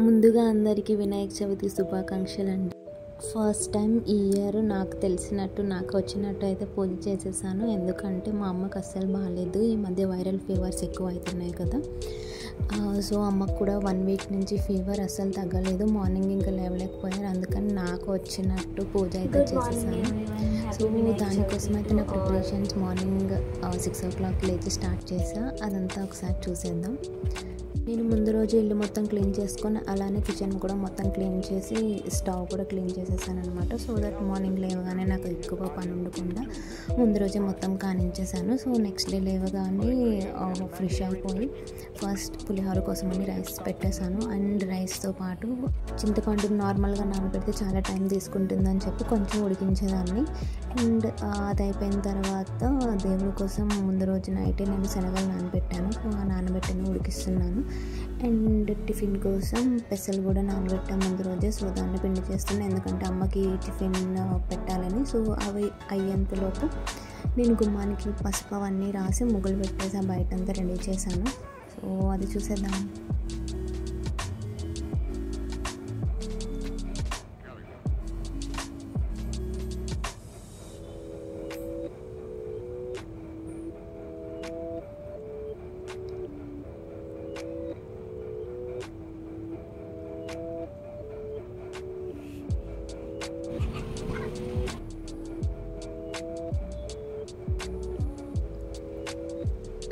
ముందుగా అందరికీ వినాయక చవితి శుభాకాంక్షలు అండి. ఫస్ట్ టైం ఈ ఇయర్ నాకు తెలిసినట్టు నాకు వచ్చినట్టు అయితే పూజ చేసేసాను. ఎందుకంటే మా అమ్మకు అస్సలు బాగాలేదు. ఈ మధ్య వైరల్ ఫీవర్స్ ఎక్కువ అవుతున్నాయి కదా. సో అమ్మకు కూడా 1 వీక్ నుంచి ఫీవర్ అస్సలు తగ్గలేదు. మార్నింగ్ ఇంకా లేవలేకపోయారు. అందుకని నాకు వచ్చినట్టు పూజ అయితే చేసేసాను. సో దానికోసం అయితే నా ప్రిపరేషన్స్ మార్నింగ్ 6 o'clock లేచి స్టార్ట్ చేసా. అదంతా ఒకసారి చూసేద్దాం. నేను ముందు రోజు ఇల్లు మొత్తం క్లీన్ చేసుకొని అలానే కిచెన్ కూడా మొత్తం క్లీన్ చేసి స్టవ్ కూడా క్లీన్ చేసేసాను అనమాట. సో దట్ మార్నింగ్ లేవగానే నాకు ఎక్కువ పని ఉండకుండా ముందు రోజే మొత్తం కానించేసాను. సో నెక్స్ట్ డే లేవగానే ఫ్రెష్ అయిపోయి ఫస్ట్ పులిహోర కోసమని రైస్ పెట్టేశాను. అండ్ రైస్తో పాటు చింతపండు నార్మల్గా నానబెడితే చాలా టైం తీసుకుంటుందని చెప్పి కొంచెం ఉడికించేదాన్ని. అండ్ అది అయిపోయిన తర్వాత దేవుడి కోసం ముందు రోజు నైటే నేను శనగలు నానబెట్టాను. సో ఆ నానబెట్టిన ఉడికిస్తున్నాను. అండ్ టిఫిన్ కోసం పెసలు కూడా నానబెట్టాను ముందు రోజే. సో దాన్ని పిండి చేస్తున్నాను, ఎందుకంటే అమ్మకి టిఫిన్ పెట్టాలని. సో అవి అయ్యేంతలోపు నేను గుమ్మానికి పసుపు అవన్నీ రాసి ముగ్గులు పెట్టేసి బయటంతా రెడీ చేశాను. సో అది చూసేద్దాం.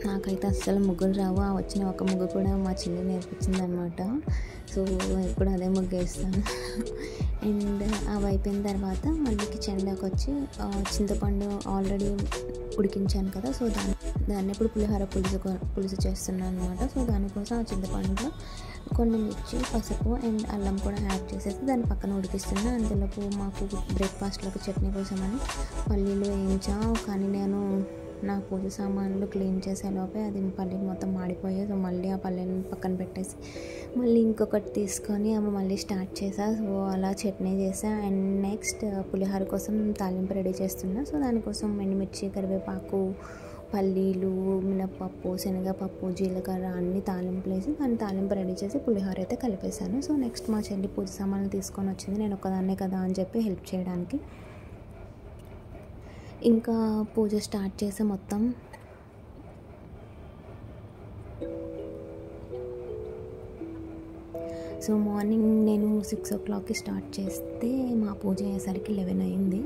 నాకైతే అస్సలు ముగ్గులు రావు. ఆ వచ్చిన ఒక ముగ్గు కూడా మా చెల్లి నేర్పించింది అనమాట. సో ఇప్పుడు అదే ముగ్గు వేస్తాను. అండ్ అవి అయిపోయిన తర్వాత మళ్ళీ కిచెన్లోకి వచ్చి చింతపండు ఆల్రెడీ ఉడికించాను కదా. సో దాన్ని ఇప్పుడు పులిహోర పులుసు చేస్తున్నాను అనమాట. సో దానికోసం ఆ చింతపండులో కొన్ని మిర్చి, పసుపు అండ్ అల్లం కూడా యాడ్ చేసేసి దాన్ని పక్కన ఉడికిస్తున్నాను. అందులోపు మాకు బ్రేక్ఫాస్ట్లోకి చట్నీ కోసమని పల్లీలు వేయించా. కానీ నేను నా పూజ సామాన్లు క్లీన్ చేసే లోపే అది పల్లీలు మొత్తం మాడిపోయాయి. సో మళ్ళీ ఆ పల్లీలను పక్కన పెట్టేసి మళ్ళీ ఇంకొకటి తీసుకొని మళ్ళీ స్టార్ట్ చేసా. సో అలా చట్నీ చేసా. అండ్ నెక్స్ట్ పులిహోర కోసం తాలింపు రెడీ చేస్తున్నా. సో దానికోసం ఎండుమిర్చి, కరివేపాకు, పల్లీలు, మినప్పప్పు, శనగపప్పు, జీలకర్ర అన్ని తాలింపులు వేసి దాన్ని తాలింపు రెడీ చేసి పులిహోర అయితే కలిపేశాను. సో నెక్స్ట్ మా చెల్లి పూజ సామాన్లు తీసుకొని వచ్చింది. నేను ఒక్కదాన్నే కదా అని చెప్పి హెల్ప్ చేయడానికి ఇంకా పూజ స్టార్ట్ చేసే మొత్తం. సో మార్నింగ్ నేను 6 o'clockకి స్టార్ట్ చేస్తే మా పూజ అయ్యేసరికి 11 అయింది.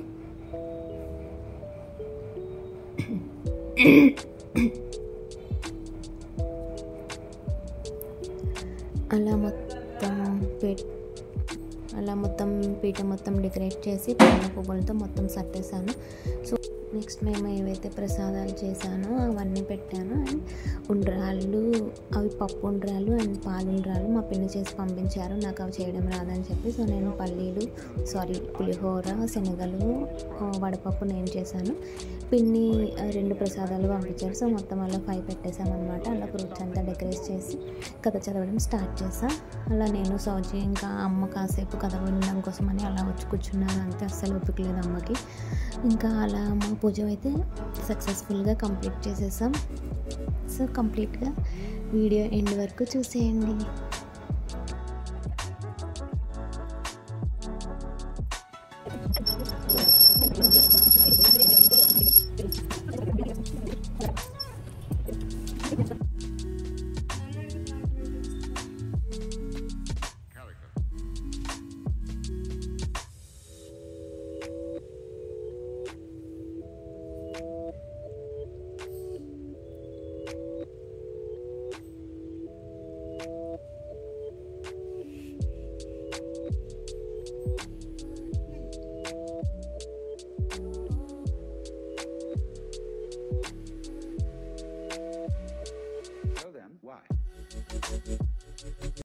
అలా మొత్తం పీట మొత్తం డెకరేట్ చేసి పైన పువ్వులతో మొత్తం సర్దేశాను. సో నెక్స్ట్ మేము ఏవైతే ప్రసాదాలు చేశానో అవన్నీ పెట్టాను. అండ్ ఉండ్రాళ్ళు, అవి పప్పు ఉండ్రాళ్ళు అండ్ పాలు ఉండ్రాళ్ళు మా పిన్ని చేసి పంపించారు. నాకు అవి చేయడం రాదని చెప్పి. సో నేను పులిహోర, శనగలు, వడపప్పు నేను చేశాను. పిన్ని 2 ప్రసాదాలు పంపించారు. సో మొత్తం అలా 5 పెట్టేశామన్నమాట. అలా ఫ్రూట్స్ అంతా డెకరేట్ చేసి కథ చదవడం స్టార్ట్ చేశాను. అలా నేను సౌజీ ఇంకా అమ్మ కాసేపు కథ వినడం కోసమని అలా వచ్చి కూర్చున్నాను. అంతే, అస్సలు ఓపికలేదు అమ్మకి. ఇంకా అలా మా పూజ అయితే సక్సెస్ఫుల్గా కంప్లీట్ చేసేసాం. సో కంప్లీట్గా వీడియో ఎండ్ వరకు చూసేయండి.